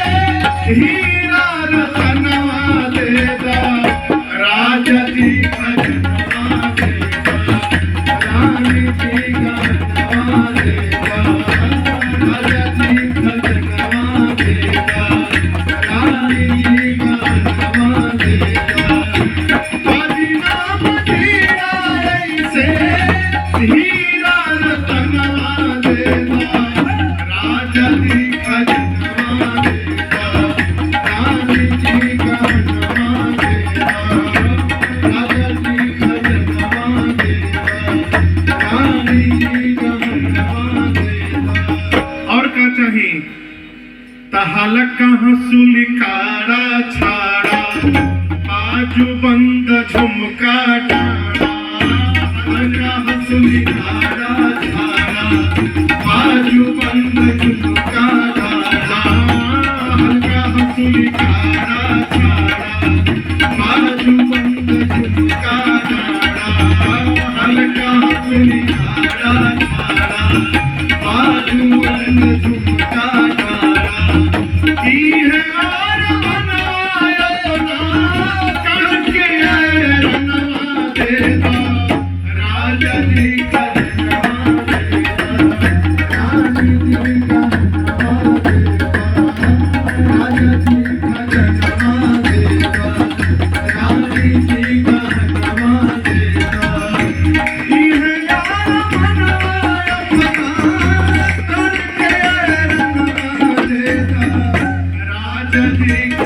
हीरा रतनवा देदा राजा जी खजनवा देदा रानी जी खजनवा देदा राजा जी खजनवा देदा रानी जी खजनवा देदा बाजी नाम हीरा ऐसे हीरा रतनवा देदा राजा जी खजनवा देदा तहालक सुलिकारा छाड़ा बाजू बंद झुमका डाड़ा सुलिकारा छाड़ा बाजू बंद झुमका डाड़ा हल्का सुलिकारा छाड़ा बाजू बंद झुमका डाड़ा हल्का सुलिकारा छाड़ा बाजू बंद झुमका Thank you.